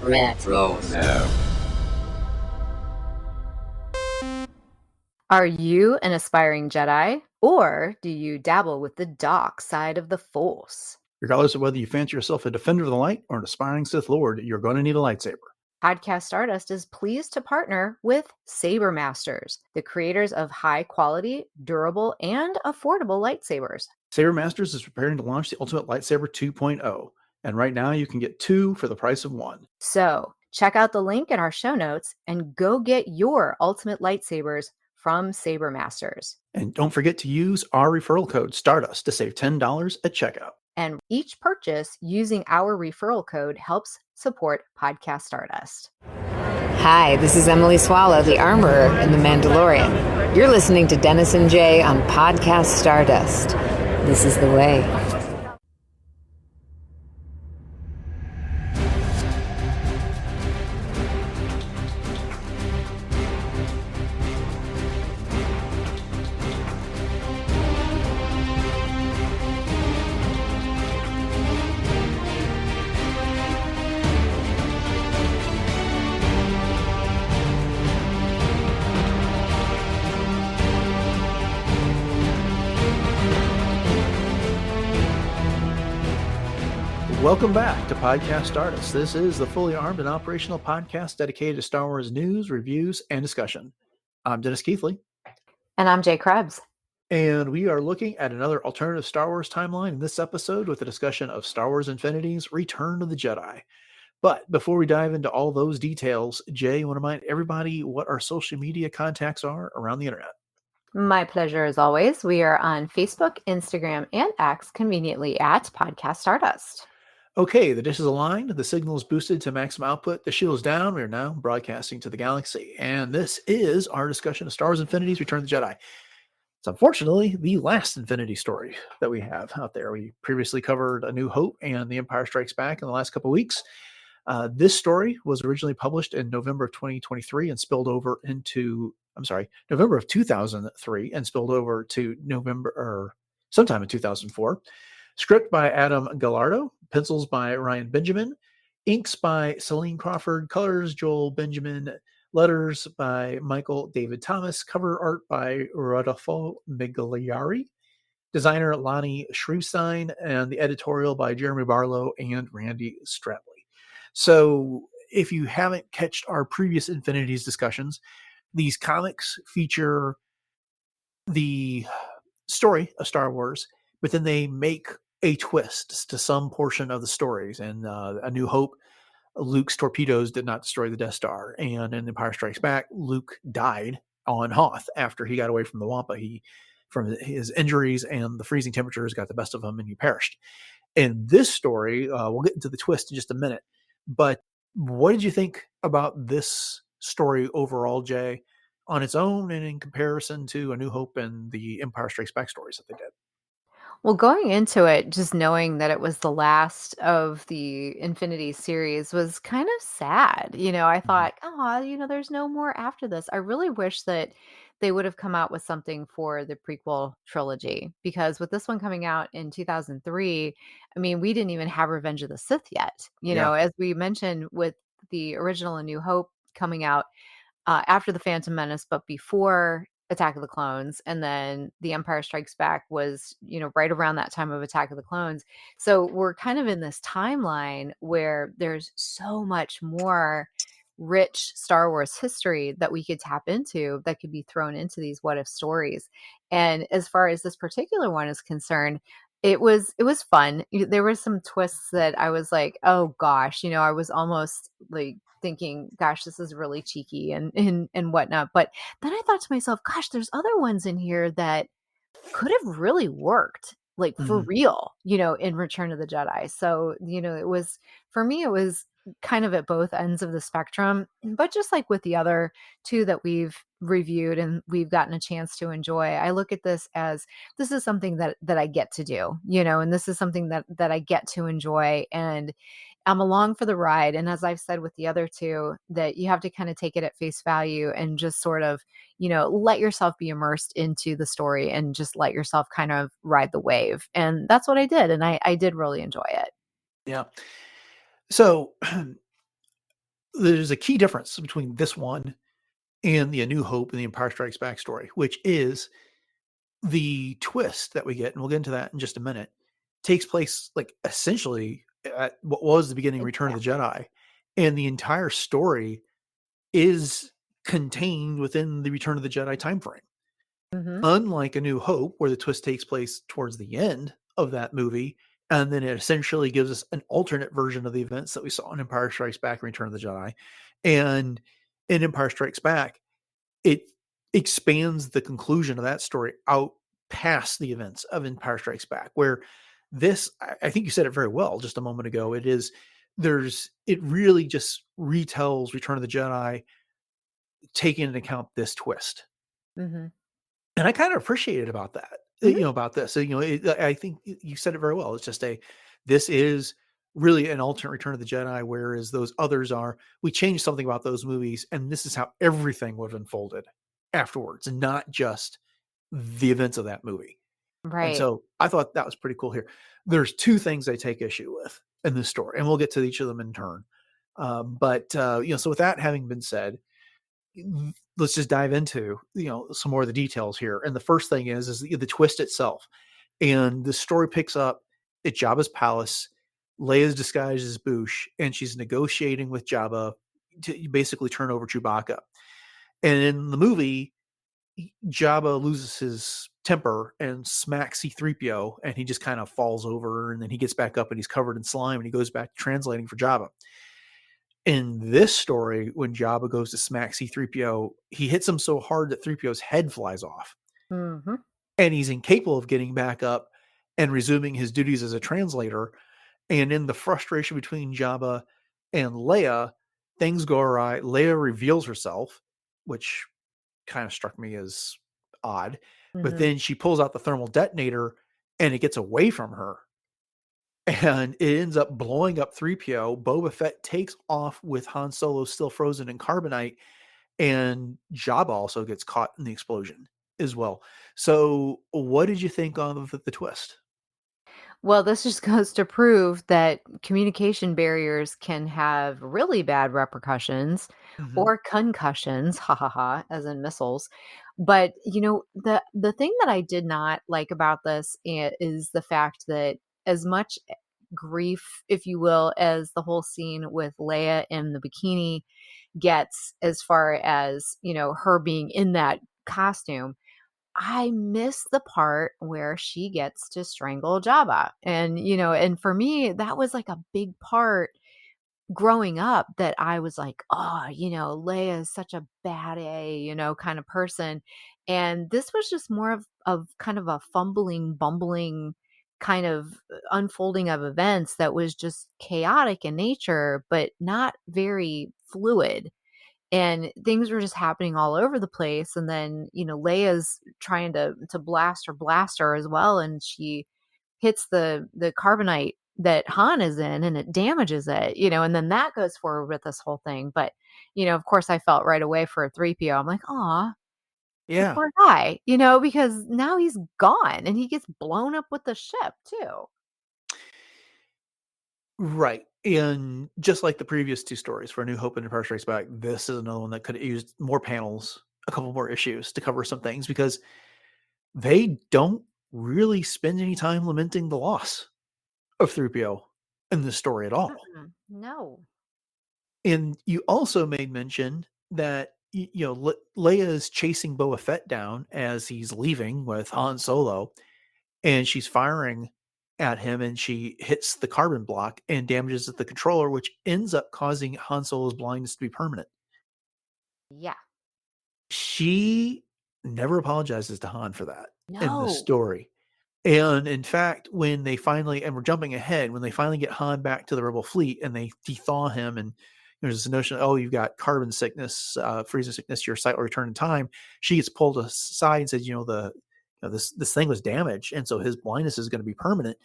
Retro. Are you an aspiring Jedi, or do you dabble with the dark side of the Force? Regardless of whether you fancy yourself a defender of the light or an aspiring Sith Lord, you're going to need a lightsaber. Podcast Stardust is pleased to partner with Saber Masters, the creators of high-quality, durable, and affordable lightsabers. Saber Masters is preparing to launch the Ultimate Lightsaber 2.0, and right now you can get 2 for the price of 1. So, check out the link in our show notes and go get your Ultimate Lightsabers from Saber Masters. And don't forget to use our referral code Stardust to save $10 at checkout. And each purchase using our referral code helps support Podcast Stardust. Hi, this is Emily Swallow, the armorer in The Mandalorian. You're listening to Dennis and Jay on Podcast Stardust. This is the way. Welcome back to Podcast Stardust. This is the fully armed and operational podcast dedicated to Star Wars news, reviews, and discussion. I'm Dennis Keithley. And I'm Jay Krebs. And we are looking at another alternative Star Wars timeline in this episode with a discussion of Star Wars Infinities, Return of the Jedi. But before we dive into all those details, Jay, you want to remind everybody what our social media contacts are around the internet? My pleasure as always. We are on Facebook, Instagram, and X, conveniently at Podcast Stardust. Okay, the dish is aligned, the signal is boosted to maximum output, the shield is down, we are now broadcasting to the galaxy, and this is our discussion of Star Wars Infinities, Return of the Jedi. It's unfortunately the last Infinity story that we have out there. We previously covered A New Hope and The Empire Strikes Back in the last couple of weeks. This story was originally published in November of 2023 and spilled over into, November of 2003 and spilled over to sometime in 2004. Script by Adam Gallardo, pencils by Ryan Benjamin, inks by Celine Crawford, colors Joel Benjamin, letters by Michael David Thomas, cover art by Rodolfo Migliari, designer Lonnie Shrewstein, and the editorial by Jeremy Barlow and Randy Stradley. So if you haven't catched our previous Infinities discussions, these comics feature the story of Star Wars, but then they make a twist to some portion of the stories. And A New Hope, Luke's torpedoes did not destroy the Death Star. And in Empire Strikes Back, Luke died on Hoth after he got away from the Wampa. From his injuries and the freezing temperatures, got the best of him and he perished. In this story, we'll get into the twist in just a minute. But what did you think about this story overall, Jay, on its own and in comparison to A New Hope and the Empire Strikes Back stories that they did? Well, going into it, just knowing that it was the last of the Infinity series was kind of sad. I thought, there's no more after this. I really wish that they would have come out with something for the prequel trilogy, because with this one coming out in 2003, I mean, we didn't even have Revenge of the Sith yet. As we mentioned with the original A New Hope coming out after the Phantom Menace, but before Attack of the Clones, and then The Empire Strikes Back was, right around that time of Attack of the Clones. So we're kind of in this timeline where there's so much more rich Star Wars history that we could tap into that could be thrown into these what if stories. And as far as this particular one is concerned, it was fun. There were some twists that I was like, oh gosh, I was almost like thinking, gosh, this is really cheeky and whatnot. But then I thought to myself, gosh, there's other ones in here that could have really worked, like for real, in Return of the Jedi. So, it was, for me, it was kind of at both ends of the spectrum, but just like with the other two that we've reviewed and we've gotten a chance to enjoy, I look at this as this is something that I get to do, and this is something that I get to enjoy, and I'm along for the ride. And as I've said with the other two, that you have to kind of take it at face value and just sort of, let yourself be immersed into the story and just let yourself kind of ride the wave. And that's what I did. And I did really enjoy it. Yeah. So there's a key difference between this one and the A New Hope and the Empire Strikes Back story, which is the twist that we get, and we'll get into that in just a minute, takes place like essentially at what was the beginning of Return of the Exactly. Jedi. And the entire story is contained within the Return of the Jedi time frame. Mhm. Unlike A New Hope, where the twist takes place towards the end of that movie, and then it essentially gives us an alternate version of the events that we saw in Empire Strikes Back and Return of the Jedi. And in Empire Strikes Back, it expands the conclusion of that story out past the events of Empire Strikes Back, where this, I think you said it very well just a moment ago. It really just retells Return of the Jedi, taking into account this twist. Mhm. And I kind of appreciate it about that, Mhm. about this. So, I think you said it very well. It's just this is really an alternate Return of the Jedi, whereas those others are, we changed something about those movies, and this is how everything would have unfolded afterwards, and not just the events of that movie. And Right. so I thought that was pretty cool here. There's two things I take issue with in this story, and we'll get to each of them in turn. So with that having been said, let's just dive into some more of the details here. And the first thing is the twist itself. And the story picks up at Jabba's palace. Leia's disguised as Boushh, and she's negotiating with Jabba to basically turn over Chewbacca. And in the movie, Jabba loses his temper and smacks C-3PO, and he just kind of falls over, and then he gets back up and he's covered in slime, and he goes back to translating for Jabba. In this story, when Jabba goes to smack C-3PO, he hits him so hard that 3PO's head flies off, Mhm. and he's incapable of getting back up and resuming his duties as a translator. And in the frustration between Jabba and Leia, things go awry. Leia reveals herself, which kind of struck me as odd. But Mhm. then she pulls out the thermal detonator and it gets away from her. And it ends up blowing up 3PO. Boba Fett takes off with Han Solo still frozen in carbonite, and Jabba also gets caught in the explosion as well. So, what did you think of the twist? Well, this just goes to prove that communication barriers can have really bad repercussions Mhm. or concussions, ha ha ha, as in missiles. But the thing that I did not like about this is the fact that as much grief, if you will, as the whole scene with Leia in the bikini gets, as far as her being in that costume, I miss the part where she gets to strangle Jabba. And for me, that was like a big part growing up that I was like, oh, Leia is such a bad A, kind of person. And this was just more of kind of a fumbling, bumbling kind of unfolding of events that was just chaotic in nature, but not very fluid, and things were just happening all over the place. And then Leia's trying to blast her blaster as well, and she hits the carbonite that Han is in, and it damages it, and then that goes forward with this whole thing. But of course I felt right away for 3PO. I'm like, "Aw, the Yeah. poor guy," because now he's gone and he gets blown up with the ship too. Right. And just like the previous two stories for A New Hope and Empire Strikes Back, this is another one that could have used more panels, a couple more issues to cover some things, because they don't really spend any time lamenting the loss of 3PO in this story at all. Mm-mm, no. And you also made mention that Leia is chasing Boba Fett down as he's leaving with Han Solo, and she's firing at him, and she hits the carbon block and damages the controller, which ends up causing Han Solo's blindness to be permanent. Yeah. She never apologizes to Han for that in the No. story. And in fact, when they finally, and we're jumping ahead, when they finally get Han back to the Rebel fleet and they thaw him, and there's this notion of, oh, you've got carbon sickness, freezing sickness, your sight will return in time. She gets pulled aside and says, this thing was damaged, and so his blindness is going to be permanent.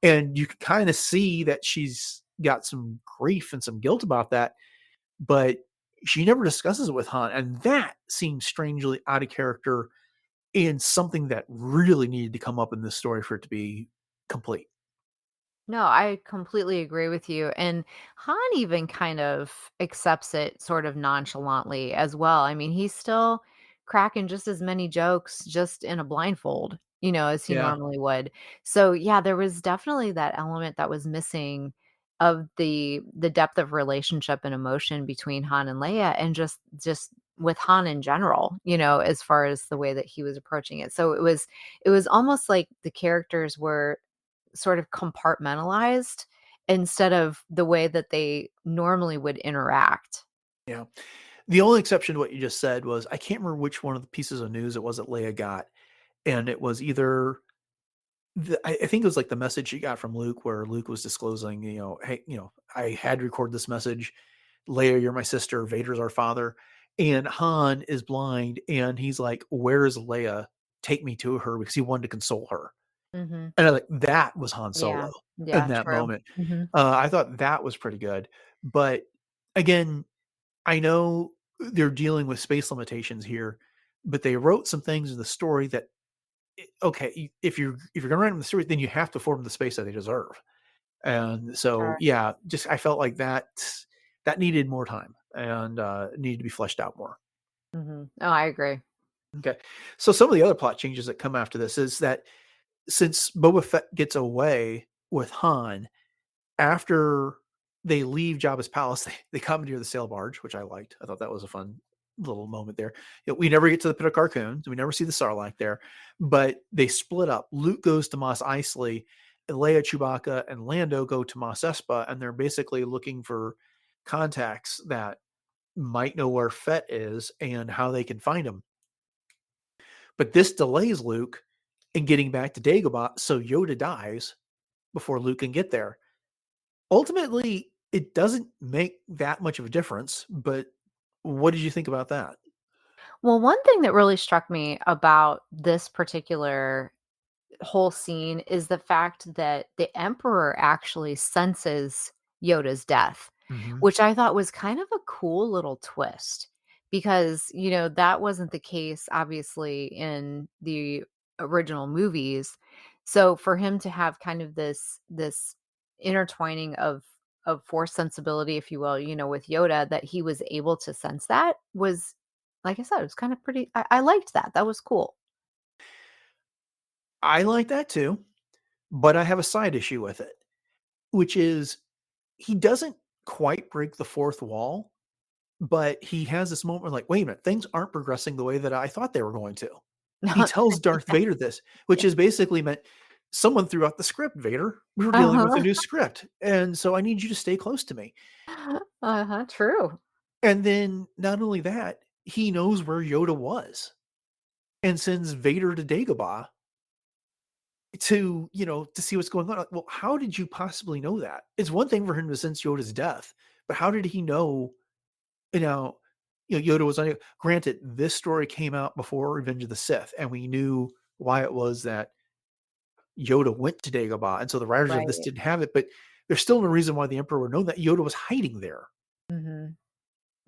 And you can kind of see that she's got some grief and some guilt about that, but she never discusses it with Han, and that seems strangely out of character and something that really needed to come up in this story for it to be complete. No, I completely agree with you. And Han even kind of accepts it sort of nonchalantly as well. I mean, he's still cracking just as many jokes just in a blindfold, as he Yeah. normally would. So, yeah, there was definitely that element that was missing of the depth of relationship and emotion between Han and Leia and just with Han in general, as far as the way that he was approaching it. So it was almost like the characters were sort of compartmentalized instead of the way that they normally would interact. Yeah. The only exception to what you just said was I can't remember which one of the pieces of news it was that Leia got. And it was either I think it was like the message she got from Luke where Luke was disclosing, hey, I had to record this message. Leia, you're my sister. Vader's our father. And Han is blind and he's like, where is Leia? Take me to her because he wanted to console her. Mhm. And I like that was Han Yeah. Solo in Yeah, that true. moment. Mhm. I thought that was pretty good. But again, I know they're dealing with space limitations here, but they wrote some things in the story that okay, if you're gonna write them in the story, then you have to form the space that they deserve. And so, Sure. yeah, just I felt like that needed more time and needed to be fleshed out more. Mhm. Oh, I agree. Okay, so some of the other plot changes that come after this is that since Boba Fett gets away with Han, after they leave Jabba's palace, they commandeer the sail barge, which I liked. I thought that was a fun little moment there. We never get to the pit of Carcoon, so we never see the Sarlacc there, but they split up. Luke goes to Mos Eisley, and Leia, Chewbacca, and Lando go to Mos Espa, and they're basically looking for contacts that might know where Fett is and how they can find him. But this delays Luke in getting back to Dagobah, so Yoda dies before Luke can get there. Ultimately, it doesn't make that much of a difference, but what did you think about that? Well, one thing that really struck me about this particular whole scene is the fact that the emperor actually senses Yoda's death, Mhm. which I thought was kind of a cool little twist because, that wasn't the case obviously in the original movies. So for him to have kind of this intertwining of force sensibility, if you will, with Yoda, that he was able to sense that was, like I said, it was kind of pretty. I liked that. That was cool. I like that too, but I have a side issue with it, which is he doesn't quite break the fourth wall, but he has this moment where like, wait a minute, things aren't progressing the way that I thought they were going to. He tells Darth Vader this, which is basically meant someone threw out the script, Vader. We were dealing with a Uh-huh. new script. And so I need you to stay close to me. Uh-huh, true. And then not only that, he knows where Yoda was and sends Vader to Dagobah to see what's going on. Like, well, how did you possibly know that? It's one thing for him to sense Yoda's death, but how did he know, you know, Yoda was on. Granted, this story came out before Revenge of the Sith, and we knew why it was that Yoda went to Dagobah, and so the writers of this Right. didn't have it. But there's still no reason why the Emperor would know that Yoda was hiding there. Mhm.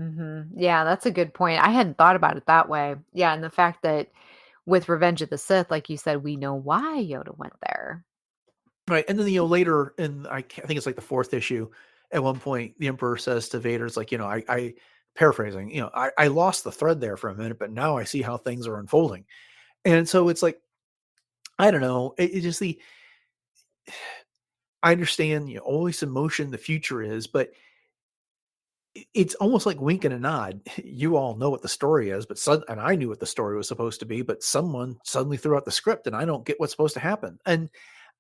Mhm. Yeah, that's a good point. I hadn't thought about it that way. Yeah, and the fact that with Revenge of the Sith, like you said, we know why Yoda went there. Right, and then, later in I think it's like the 4th issue, at one point, the Emperor says to Vader, it's like, I paraphrasing, I lost the thread there for a minute, but now I see how things are unfolding. And so it's like, I don't know, it just I understand, always in motion the future is, but it's almost like wink and a nod. You all know what the story is, and I knew what the story was supposed to be, but someone suddenly threw out the script and I don't get what's supposed to happen. And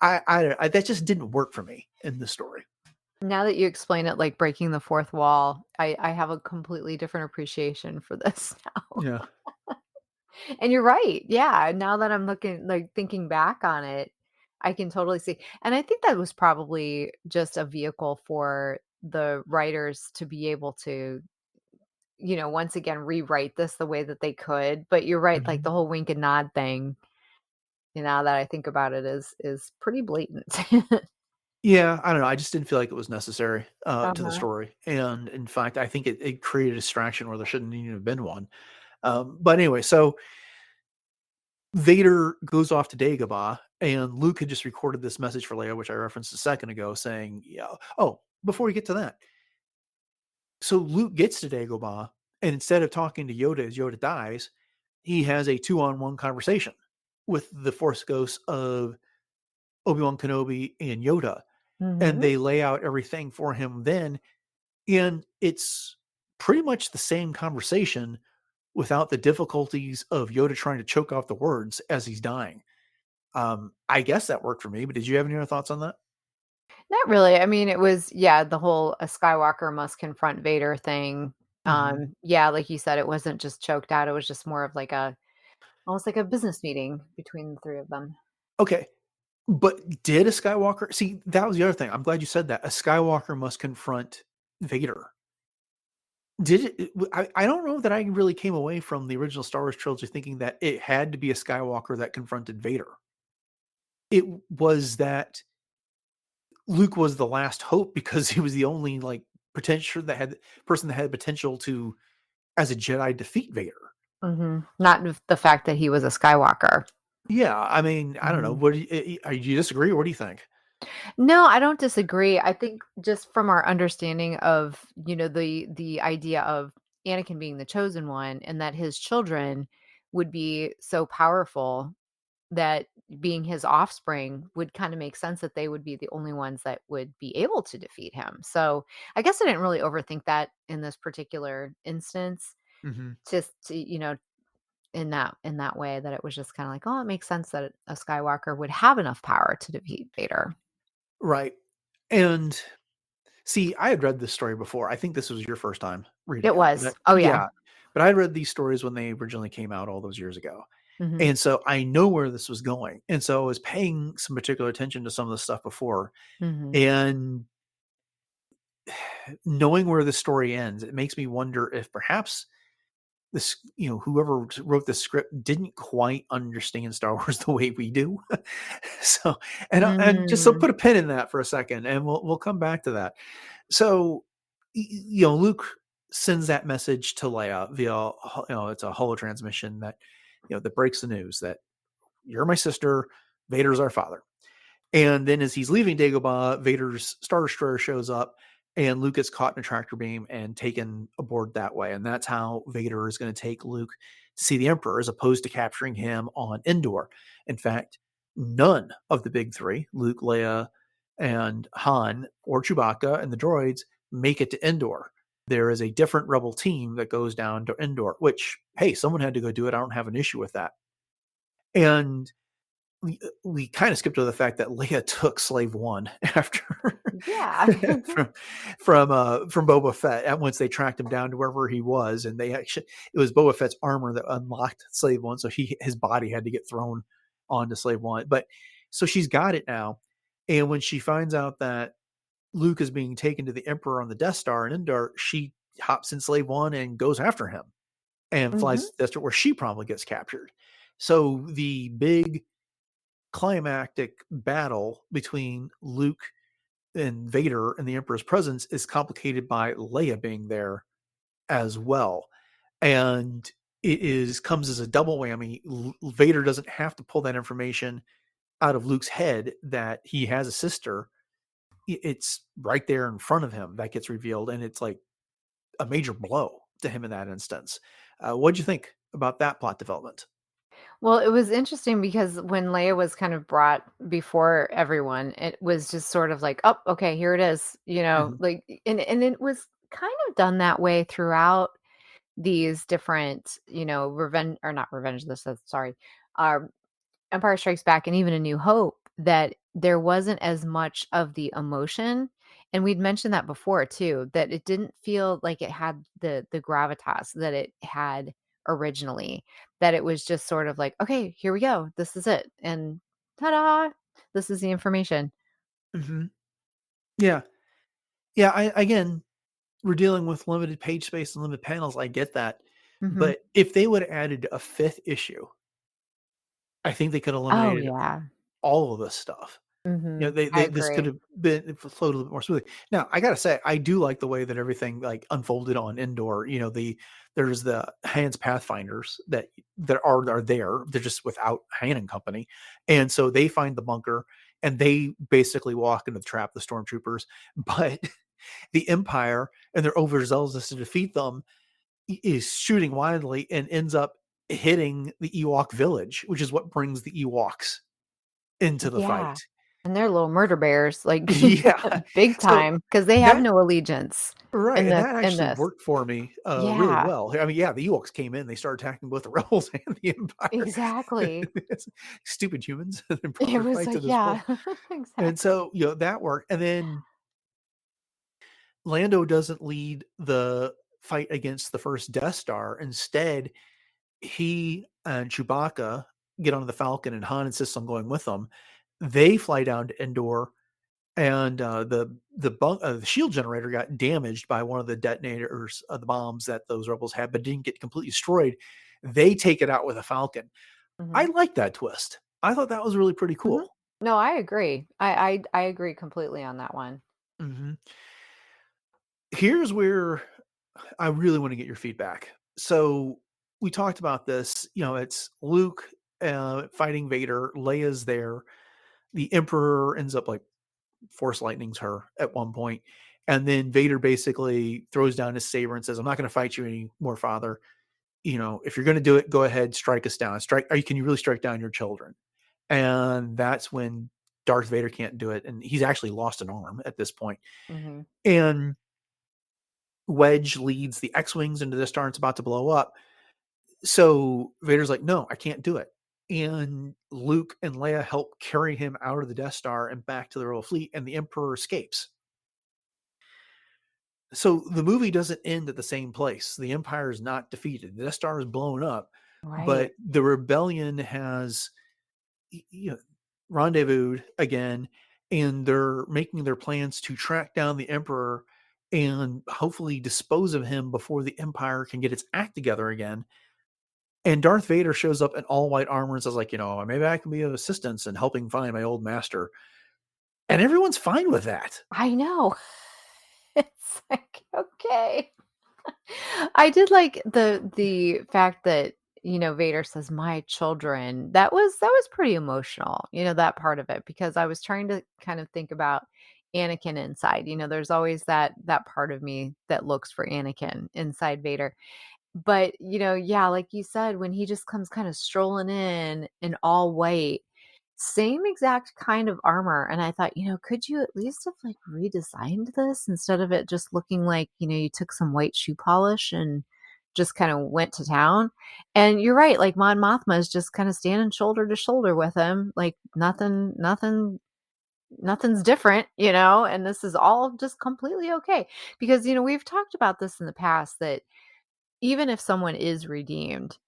I that just didn't work for me in the story. Now that you explain it like breaking the fourth wall, I have a completely different appreciation for this now. Yeah. And you're right. Yeah, now that I'm looking like thinking back on it, I can totally see. And I think that was probably just a vehicle for the writers to be able to, once again rewrite this the way that they could. But you're right, like the Mhm. whole wink and nod thing, now that I think about it is pretty blatant. Yeah, I don't know. I just didn't feel like it was necessary to the Uh-huh. story, and in fact, I think it created a distraction where there shouldn't even have been one. But anyway, so Vader goes off to Dagobah, and Luke had just recorded this message for Leia, which I referenced a second ago, saying, "Yeah, oh, before we get to that, so Luke gets to Dagobah, and instead of talking to Yoda as Yoda dies, he has a 2-on-1 conversation with the Force ghosts of Obi-Wan Kenobi and Yoda, and Mhm. they lay out everything for him then, and it's pretty much the same conversation without the difficulties of Yoda trying to choke out the words as he's dying. I guess that worked for me, but did you have any other thoughts on that? Not really. I mean, it was yeah, the whole a Skywalker must confront Vader thing. Mhm. Yeah, like you said, it wasn't just choked out. It was just more of like a almost like a business meeting between the three of them. Okay, but did a Skywalker see, that was the other thing. I'm glad you said that. A Skywalker must confront Vader. Did it I don't know that I really came away from the original Star Wars trilogy thinking that it had to be a Skywalker that confronted Vader. It was that Luke was the last hope because he was the only, like, potential that had person that had potential to, as a Jedi, defeat Vader. Not the fact that he was a Skywalker. Yeah, I mean, I don't know. Mhm. What do you disagree, or what do you think? No, I don't disagree. I think just from our understanding of, the idea of Anakin being the chosen one and that his children would be so powerful that being his offspring would kind of make sense that they would be the only ones that would be able to defeat him. So, I guess I didn't really overthink that in this particular instance. Mhm. Just to, in that way that it was just kind of like, oh, it makes sense that a Skywalker would have enough power to defeat Vader. Right. And see, I had read this story before. I think this was your first time reading It it, but was. Oh yeah. yeah, but I read these stories when they originally came out all those years ago. Mhm. And so I know where this was going. And so I was paying some particular attention to some of the stuff before. Mhm. And knowing where the story ends, it makes me wonder if perhaps this, whoever wrote the script didn't quite understand Star Wars the way we do. So, and just so Mm. put a pin in that for a second, and we'll come back to that. So, Luke sends that message to Leia via, it's a holo transmission that, that breaks the news that you're my sister, Vader's our father. And then as he's leaving Dagobah, Vader's Star Destroyer shows up, and Luke gets caught in a tractor beam and taken aboard that way. And that's how Vader is going to take Luke to see the Emperor, as opposed to capturing him on Endor. In fact, none of the big three, Luke, Leia, and Han, or Chewbacca and the droids, make it to Endor. There is a different rebel team that goes down to Endor, which, hey, someone had to go do it. I don't have an issue with that. And we kind of skipped over the fact that Leia took Slave One after Yeah. from Boba Fett. And once they tracked him down to wherever he was, and it was Boba Fett's armor that unlocked Slave One, so his body had to get thrown onto Slave One. But so she's got it now, and when she finds out that Luke is being taken to the Emperor on the Death Star in Endor, she hops in Slave One and goes after him and flies Mhm. to the Death Star, where she probably gets captured. So the big climactic battle between Luke and Vader in the Emperor's presence is complicated by Leia being there as well. And it is comes as a double whammy. Vader doesn't have to pull that information out of Luke's head that he has a sister. It's right there in front of him that gets revealed, and it's like a major blow to him in that instance. What'd you think about that plot development? Well, it was interesting because when Leia was kind of brought before everyone, it was just sort of like, "Oh, okay, here it is," Mhm. like, and it was kind of done that way throughout these different, revenge or not Revenge of the Sith, sorry, uh, Empire Strikes Back and even A New Hope, that there wasn't as much of the emotion, and we'd mentioned that before too, that it didn't feel like it had the gravitas that it had originally, that it was just sort of like, "Okay, here we go. This is it, and ta-da! This is the information." Mhm. Yeah. Yeah, I again, we're dealing with limited page space and limited panels, I get that. Mhm. But if they would have added a 5th issue, I think they could have Oh, eliminated yeah. all of this stuff. I This could agree. have been flowed a little bit more smoothly. Now, I gotta say, I do like the way that everything like unfolded on Endor. There's the Han's Pathfinders that are there. They're just without Han and company, and so they find the bunker and they basically walk into the trap the stormtroopers. But the Empire and their overzealousness to defeat them is shooting wildly and ends up hitting the Ewok village, which is what brings the Ewoks into the Yeah, fight. and they're little murder bears, like, Yeah. big So time, because they have that no allegiance right, and that in actually this. worked for me, really Yeah, well. I mean, yeah, the Ewoks came in, they started attacking both the rebels and the Empire. exactly. Stupid humans and brought It their was fight to like, this world. yeah, And exactly. so, that worked. And then Lando doesn't lead the fight against the first Death Star. Instead, he and Chewbacca get onto the Falcon, and Han insists on going with them. They fly down to Endor, and the shield generator got damaged by one of the detonators of the bombs that those rebels had, but didn't get completely destroyed. They take it out with a Falcon. I Mhm, like that twist. I thought that was really pretty mhm. cool. No, I agree. I agree completely on that one. hmm Here's where I really want to get your feedback. So we talked about this. It's Luke fighting Vader. Leia's there. The Emperor ends up like force lightnings her at one point, and then Vader basically throws down his saber and says, "I'm not going to fight you anymore, Father. If you're going to do it, go ahead, strike us down. Can you really strike down your children?" And that's when Darth Vader can't do it, and he's actually lost an arm at this point. Mhm. And Wedge leads the X-wings into the star, and it's about to blow up. So Vader's like, "No, I can't do it." And Luke and Leia help carry him out of the Death Star and back to the Royal Fleet, and the Emperor escapes. So the movie doesn't end at the same place. The Empire is not defeated. The Death Star is blown up, Right. but the rebellion has you know, rendezvoused again, and they're making their plans to track down the Emperor and hopefully dispose of him before the Empire can get its act together again. And Darth Vader shows up in all white armor and says, like, maybe I can be of assistance in helping find my old master. And everyone's fine with that. I know. It's like, okay. I did like the fact that, Vader says, "My children." That was pretty emotional, that part of it, because I was trying to kind of think about Anakin inside. There's always that part of me that looks for Anakin inside Vader. But, yeah, like you said, when he just comes kind of strolling in all white, same exact kind of armor. And I thought, could you at least have like redesigned this instead of it just looking like, you took some white shoe polish and just kind of went to town. And you're right, like Mon Mothma is just kind of standing shoulder to shoulder with him, like nothing's different, and this is all just completely okay. Because, we've talked about this in the past that even if someone is redeemed,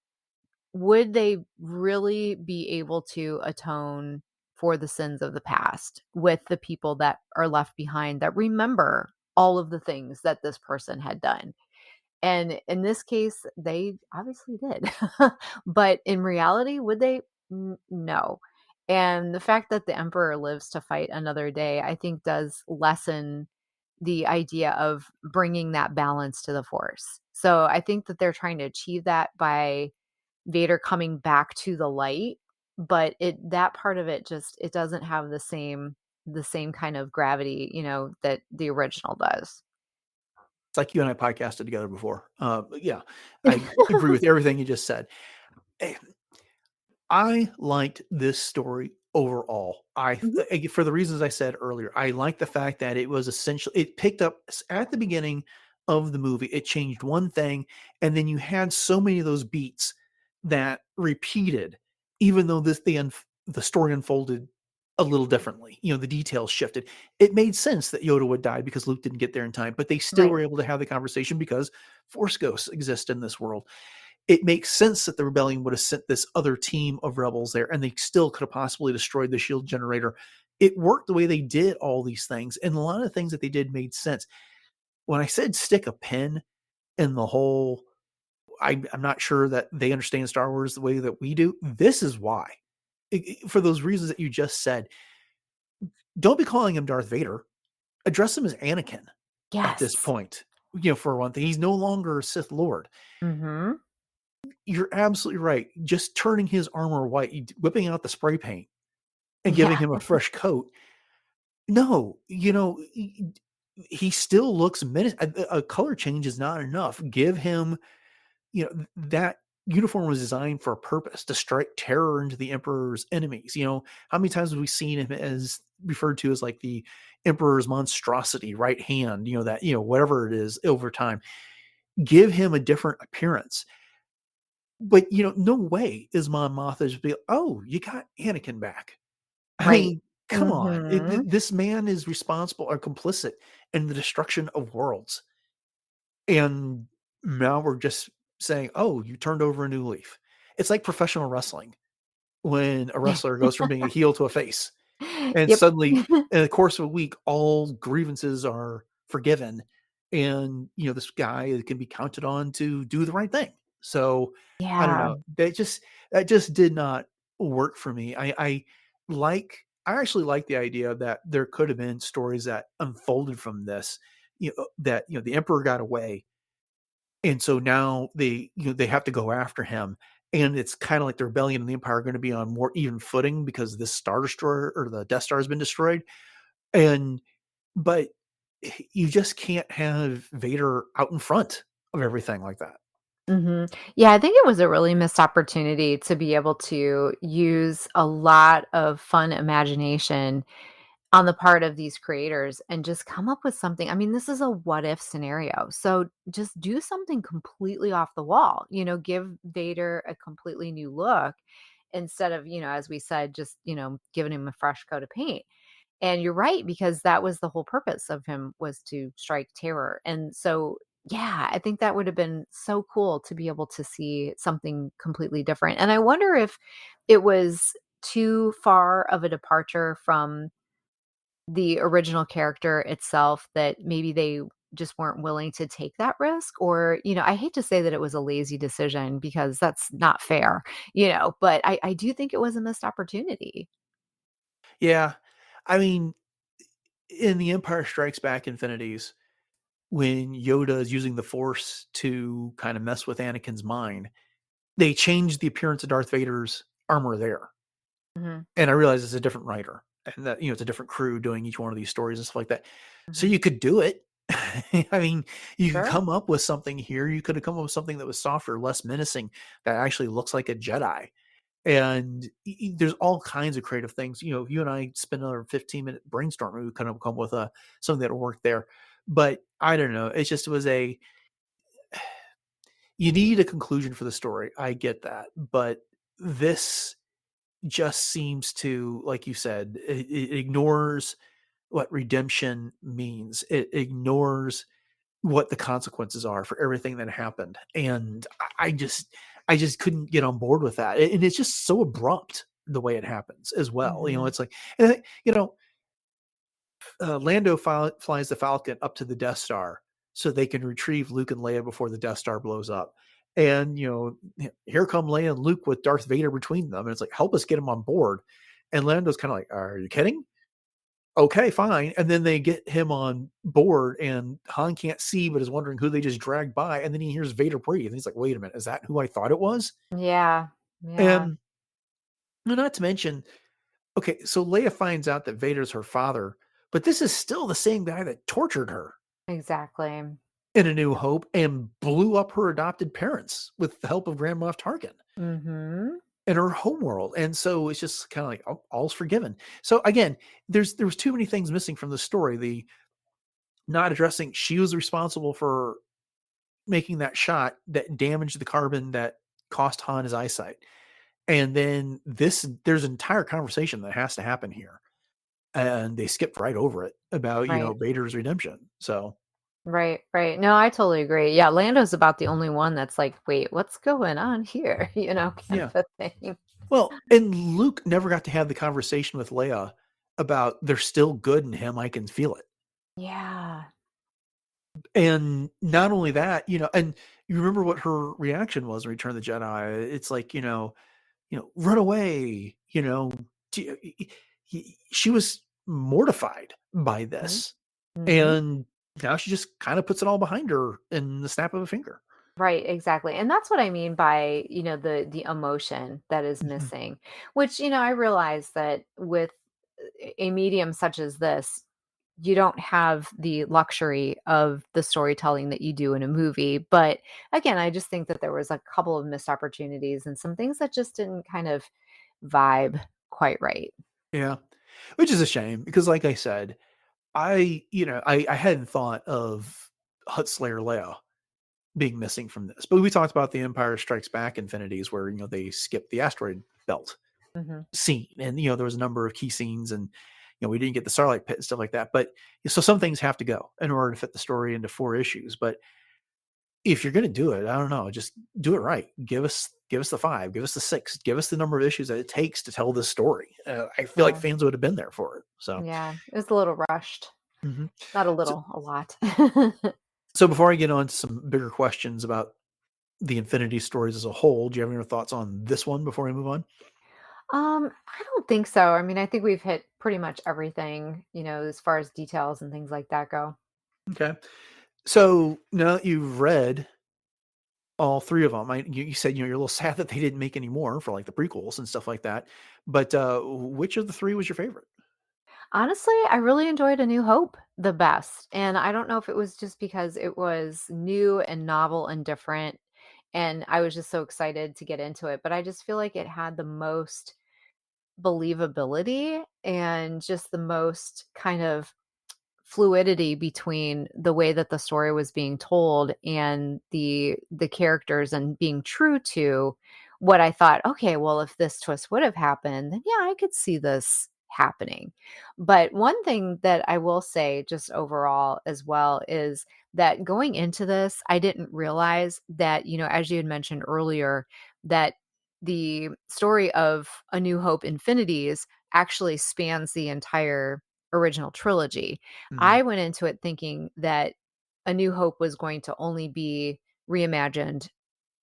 would they really be able to atone for the sins of the past with the people that are left behind that remember all of the things that this person had done? And in this case, they obviously did. But in reality, would they? No. And the fact that the emperor lives to fight another day, I think does lessen the idea of bringing that balance to the force. So I think that they're trying to achieve that by Vader coming back to the light, but that part of it just it doesn't have the same kind of gravity, that the original does. It's like you and I podcasted together before. But yeah, I agree with everything you just said. Eh, I liked this story overall. Mhm. For the reasons I said earlier, I like the fact that it was it picked up at the beginning of the movie. It changed one thing, and then you had so many of those beats that repeated, even though the story unfolded a little differently. The details shifted. It made sense that Yoda would die because Luke didn't get there in time, but they still Right. were able to have the conversation because Force ghosts exist in this world. It makes sense that the rebellion would have sent this other team of rebels there, and they still could have possibly destroyed the shield generator. It worked the way they did all these things, and a lot of the things that they did made sense. When I said stick a pin in the whole, I'm not sure that they understand Star Wars the way that we do. This is why. For those reasons that you just said, don't be calling him Darth Vader. Address him as Anakin at this Yes. point. For one thing, he's no longer a Sith Lord. Mhm. You're absolutely right. Just turning his armor white, whipping out the spray paint and giving Yeah. him a fresh coat. No, he still looks a color change is not enough. Give him, that uniform was designed for a purpose to strike terror into the Emperor's enemies. How many times have we seen him as referred to as like the Emperor's monstrosity, right hand, that, whatever it is over time. Give him a different appearance. But, no way is Mon Mothma just be, oh, you got Anakin back. I Right. mean, come on. Mhm. This man is responsible or complicit in the destruction of worlds. And now we're just saying, oh, you turned over a new leaf. It's like professional wrestling when a wrestler goes from being a heel to a face. And Yep. suddenly, in the course of a week, all grievances are forgiven. And, this guy can be counted on to do the right thing. So I don't Yeah. know. That just did not work for me. I actually like the idea that there could have been stories that unfolded from this, that, the emperor got away. And so now they have to go after him. And it's kind of like the rebellion and the empire are going to be on more even footing because this Star Destroyer or the Death Star has been destroyed. But you just can't have Vader out in front of everything like that. Mhm. Yeah, I think it was a really missed opportunity to be able to use a lot of fun imagination on the part of these creators and just come up with something. I mean, this is a what if scenario. So just do something completely off the wall, give Vader a completely new look instead of, as we said, just, giving him a fresh coat of paint. And you're right, because that was the whole purpose of him, was to strike terror. And so, yeah, I think that would have been so cool to be able to see something completely different. And I wonder if it was too far of a departure from the original character itself, that maybe they just weren't willing to take that risk. Or, I hate to say that it was a lazy decision, because that's not fair, but I do think it was a missed opportunity. Yeah. I mean, in the Empire Strikes Back Infinities, when Yoda is using the Force to kind of mess with Anakin's mind, they changed the appearance of Darth Vader's armor there. Hmm. And I realize it's a different writer and that, it's a different crew doing each one of these stories and stuff like that. So Hmm. you could do it. I mean, you could Sure. come up with something here. You could have come up with something that was softer, less menacing, that actually looks like a Jedi. And there's all kinds of creative things. If you and I spend another 15-minute brainstorming, we could have come with something that would work there. But I don't know. It just was you need a conclusion for the story. I get that. But this just seems to, like you said, it ignores what redemption means. It ignores what the consequences are for everything that happened. And I just couldn't get on board with that. And it's just so abrupt the way it happens as well. Hmm. It's like, and, Lando flies the Falcon up to the Death Star so they can retrieve Luke and Leia before the Death Star blows up. And here come Leia and Luke with Darth Vader between them, and it's like, help us get him on board. And Lando's kind of like, are you kidding? Okay, fine. And then they get him on board, and Han can't see, but is wondering who they just dragged by. And then he hears Vader breathe, and he's like, wait a minute, is that who I thought it was? Yeah. Yeah. And not to mention, okay, so Leia finds out that Vader's her father, but this is still the same guy that tortured her Exactly. in A New Hope and blew up her adopted parents with the help of Grand Moff Tarkin Mhm. in her homeworld. And so it's just kind of like, oh, all's forgiven. So again, there was too many things missing from the story. The not addressing she was responsible for making that shot that damaged the carbon that cost Han his eyesight. And then there's an entire conversation that has to happen here. And they skipped right over it about, Right. Vader's redemption. So Right, right. No, I totally agree. Yeah, Lando's about the only one that's like, "Wait, what's going on here?" Kind yeah. of a thing. Well, and Luke never got to have the conversation with Leia about there's still good in him. I can feel it. Yeah. And not only that, and you remember what her reaction was in Return of the Jedi. It's like, run away, she was mortified by this. Mm-hmm. And now she just kind of puts it all behind her in the snap of a finger. Right, exactly. And that's what I mean by, the emotion that is Mhm. missing, which, I realize that with a medium such as this, you don't have the luxury of the storytelling that you do in a movie. But again, I just think that there was a couple of missed opportunities and some things that just didn't kind of vibe quite right. Yeah. Which is a shame because, like I said, I hadn't thought of Hutt Slayer Leia being missing from this. But we talked about the Empire Strikes Back Infinities where, they skipped the asteroid belt Hmm. scene. And, there was a number of key scenes and, we didn't get the Starlight Pit and stuff like that. But so some things have to go in order to fit the story into 4 issues. But if you're going to do it, I don't know, just do it right. Give us the 5, give us the 6, give us the number of issues that it takes to tell this story. I feel like Yeah. fans would have been there for it. So, Yeah. It was a little rushed. mhm. Not a so, little, a lot. so before I get on to some bigger questions about the Infinity stories as a whole, do you have any other thoughts on this one before we move on? I don't think so. I mean, I think we've hit pretty much everything, as far as details and things like that go. Okay. So now that you've read all 3 of them, you said, you're a little sad that they didn't make any more for like the prequels and stuff like that. But which of the 3 was your favorite? Honestly, I really enjoyed A New Hope the best. And I don't know if it was just because it was new and novel and different. And I was just so excited to get into it. But I just feel like it had the most believability and just the most kind of fluidity between the way that the story was being told and the characters and being true to what I thought, okay, well, if this twist would have happened, then yeah, I could see this happening. But one thing that I will say just overall as well is that going into this, I didn't realize that, as you had mentioned earlier, that the story of A New Hope Infinities actually spans the entire original trilogy. Mhm. I went into it thinking that A New Hope was going to only be reimagined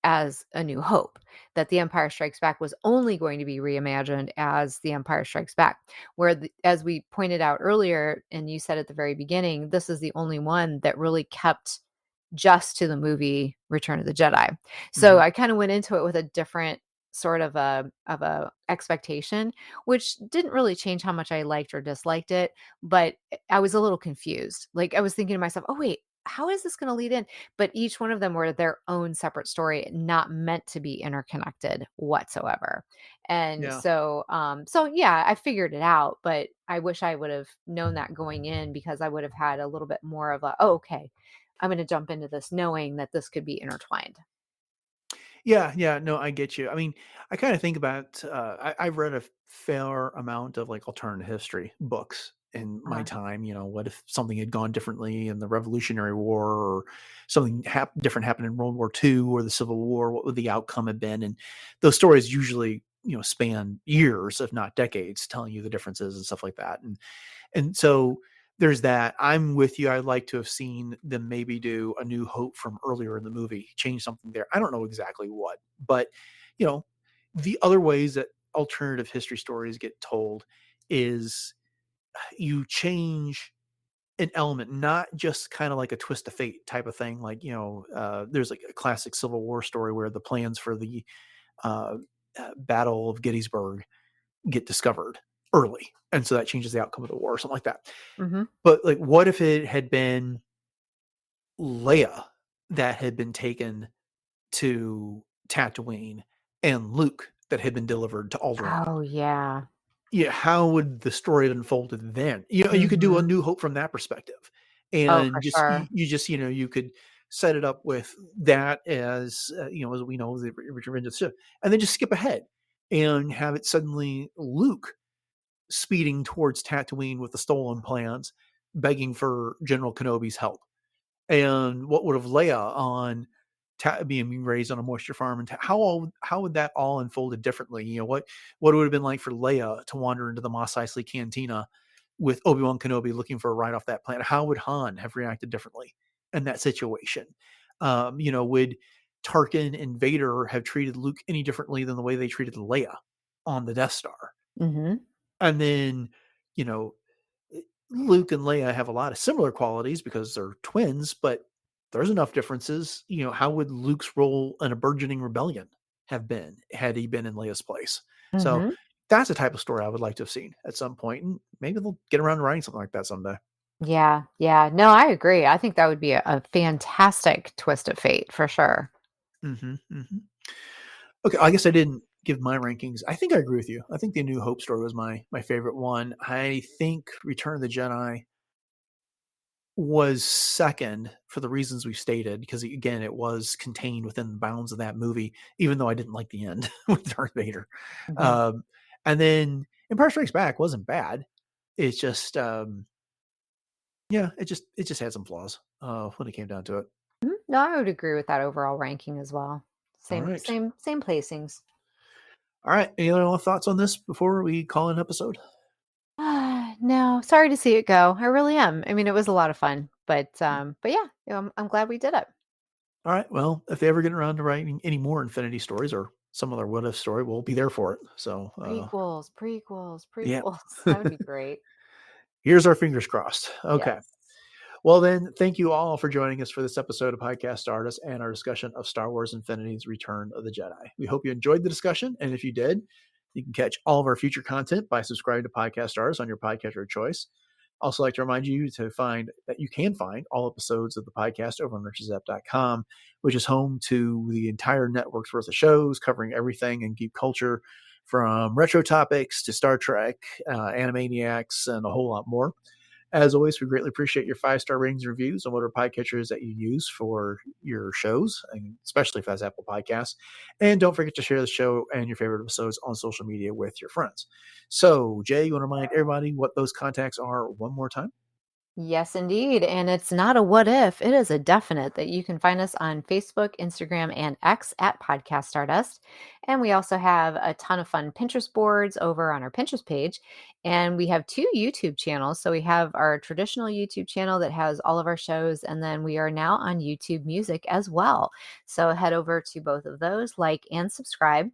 as A New Hope, that The Empire Strikes Back was only going to be reimagined as The Empire Strikes Back. Where, as we pointed out earlier, and you said at the very beginning, this is the only one that really kept just to the movie Return of the Jedi. So Mhm. I kind of went into it with a different sort of a expectation, which didn't really change how much I liked or disliked it, but I was a little confused. Like I was thinking to myself, "Oh wait, how is this going to lead in?" But each one of them were their own separate story, not meant to be interconnected whatsoever. And Yeah. so yeah, I figured it out, but I wish I would have known that going in because I would have had a little bit more of a, oh, okay, I'm going to jump into this knowing that this could be intertwined. Yeah, yeah, no, I get you. I mean, I kind of think about I've read a fair amount of like alternative history books in my Uh-huh. time. What if something had gone differently in the Revolutionary War, or something different happened in World War II or the Civil War? What would the outcome have been? And those stories usually, span years, if not decades, telling you the differences and stuff like that. And so there's that. I'm with you. I'd like to have seen them maybe do A New Hope from earlier in the movie, change something there. I don't know exactly what, but you know, the other ways that alternative history stories get told is you change an element, not just kind of like a twist of fate type of thing. Like, there's like a classic Civil War story where the plans for the uh, Battle of Gettysburg get discovered early. And so that changes the outcome of the war or something like that. Mhm. But like, what if it had been Leia that had been taken to Tatooine and Luke that had been delivered to Alderaan? Oh, yeah. Yeah, how would the story have unfolded then? You could do A Mhm. New Hope from that perspective, Oh, for and just sure. you could set it up with that as as we know the Revenge of the Sith, and then just skip ahead and have it suddenly Luke speeding towards Tatooine with the stolen plans, begging for General Kenobi's help. And what would have Leia on being raised on a moisture farm, and how would that all unfolded differently? What it would have been like for Leia to wander into the Mos Eisley Cantina with Obi-Wan Kenobi looking for a ride off that planet? How would Han have reacted differently in that situation? Would Tarkin and Vader have treated Luke any differently than the way they treated Leia on the Death Star? Mhm. And then, you know, Luke and Leia have a lot of similar qualities because they're twins, but there's enough differences. How would Luke's role in a burgeoning rebellion have been had he been in Leia's place? So Hmm. that's the type of story I would like to have seen at some point, and maybe they'll get around to writing something like that someday. Yeah, yeah. No, I agree. I think that would be a fantastic twist of fate for sure. Hmm. Hmm. Okay, I guess I didn't give my rankings. I think I agree with you. I think the New Hope story was my favorite one. I think Return of the Jedi was second for the reasons we've stated, because again, it was contained within the bounds of that movie, even though I didn't like the end with Darth Vader. Mhm. Um, and then Empire Strikes Back wasn't bad. It's just, yeah, it just had some flaws when it came down to it. Mhm. No, I would agree with that overall ranking as well. All Same, right. same, same placings. All right. Any other thoughts on this before we call it an episode? No, sorry to see it go. I really am. I mean, it was a lot of fun, but yeah, I'm glad we did it. All right. Well, if they ever get around to writing any more Infinity stories or some other what if story, we'll be there for it. So, Prequels, prequels, yeah. prequels. That would be great. Here's our fingers crossed. Okay. Yes. Well, then, thank you all for joining us for this episode of Podcast Stardust and our discussion of Star Wars Infinity's Return of the Jedi. We hope you enjoyed the discussion, and if you did, you can catch all of our future content by subscribing to Podcast Stardust on your podcatcher of choice. Also, like to remind you that you can find all episodes of the podcast over on richardsapp.com, which is home to the entire network's worth of shows covering everything in geek culture, from retro topics to Star Trek, Animaniacs, and a whole lot more. As always, we greatly appreciate your 5-star ratings and reviews on whatever podcatchers that you use for your shows, and especially if that's Apple Podcasts. And don't forget to share the show and your favorite episodes on social media with your friends. So, Jay, you want to remind everybody what those contacts are one more time? Yes, indeed. And it's not a what if, it is a definite that you can find us on Facebook, Instagram, and X at Podcast Stardust. And we also have a ton of fun Pinterest boards over on our Pinterest page. And we have 2 YouTube channels. So we have our traditional YouTube channel that has all of our shows. And then we are now on YouTube Music as well. So head over to both of those, like and subscribe.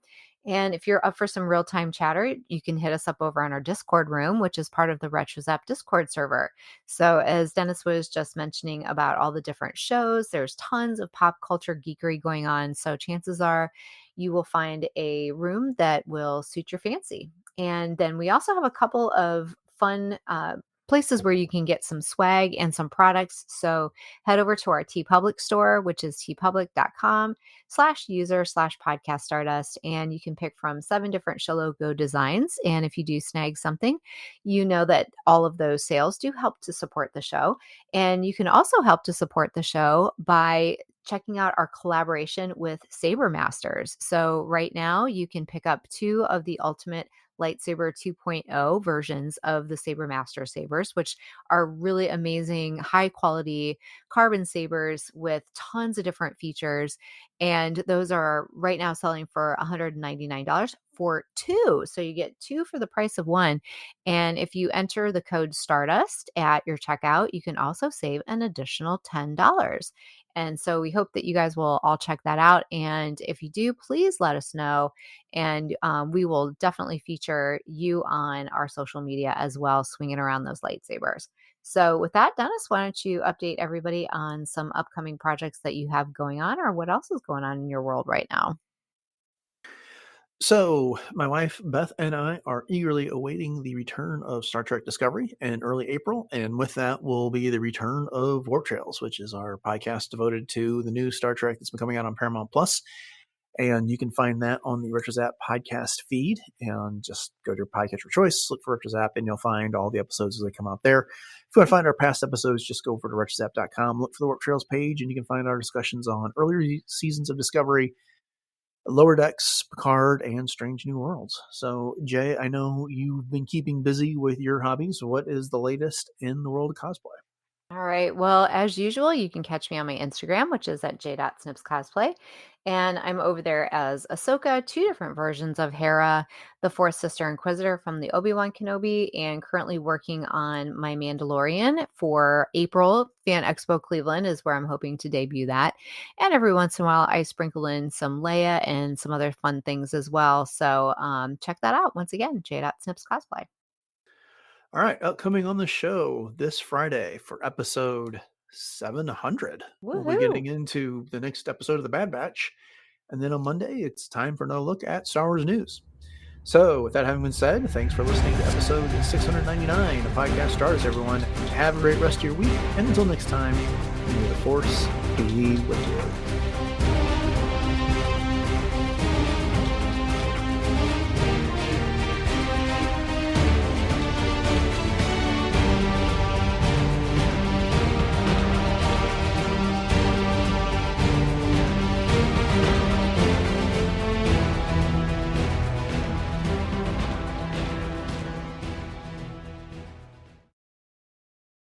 And if you're up for some real time chatter, you can hit us up over on our Discord room, which is part of the RetroZap Discord server. So, as Dennis was just mentioning about all the different shows, there's tons of pop culture geekery going on. So, chances are you will find a room that will suit your fancy. And then we also have a couple of fun places where you can get some swag and some products. So, head over to our TeePublic store, which is teepublic.com/user/podcast stardust. And you can pick from 7 different show logo designs. And if you do snag something, you know that all of those sales do help to support the show. And you can also help to support the show by checking out our collaboration with Saber Masters. So right now you can pick up 2 of the Ultimate Lightsaber 2.0 versions of the Saber Master sabers, which are really amazing, high quality carbon sabers with tons of different features. And those are right now selling for $199 for 2. So you get 2 for the price of 1. And if you enter the code Stardust at your checkout, you can also save an additional $10. And so we hope that you guys will all check that out. And if you do, please let us know. And we will definitely feature you on our social media as well, swinging around those lightsabers. So, with that, Dennis, why don't you update everybody on some upcoming projects that you have going on, or what else is going on in your world right now? So, my wife Beth and I are eagerly awaiting the return of Star Trek Discovery in early April, and with that will be the return of Warp Trails, which is our podcast devoted to the new Star Trek that's been coming out on Paramount Plus. And you can find that on the RetroZap podcast feed, and just go to your podcatcher of choice, look for RetroZap, and you'll find all the episodes as they come out there. If you want to find our past episodes, just go over to retrozap.com, look for the Warp Trails page, and you can find our discussions on earlier seasons of Discovery, Lower Decks, Picard, and Strange New Worlds. So, Jay, I know you've been keeping busy with your hobbies. What is the latest in the world of cosplay? All right. Well, as usual, you can catch me on my Instagram, which is at j.snipscosplay. And I'm over there as Ahsoka, 2 different versions of Hera, the Fourth Sister Inquisitor from the Obi-Wan Kenobi, and currently working on my Mandalorian for April. Fan Expo Cleveland is where I'm hoping to debut that. And every once in a while, I sprinkle in some Leia and some other fun things as well. So check that out. Once again, j.snipscosplay. All right, upcoming on the show this Friday for episode 700. We'll be Woohoo! getting into the next episode of the Bad Batch. And then on Monday, it's time for another look at Star Wars news. So, with that having been said, thanks for listening to episode 699 of Podcast Stardust, everyone. Have a great rest of your week. And until next time, may the Force be with you.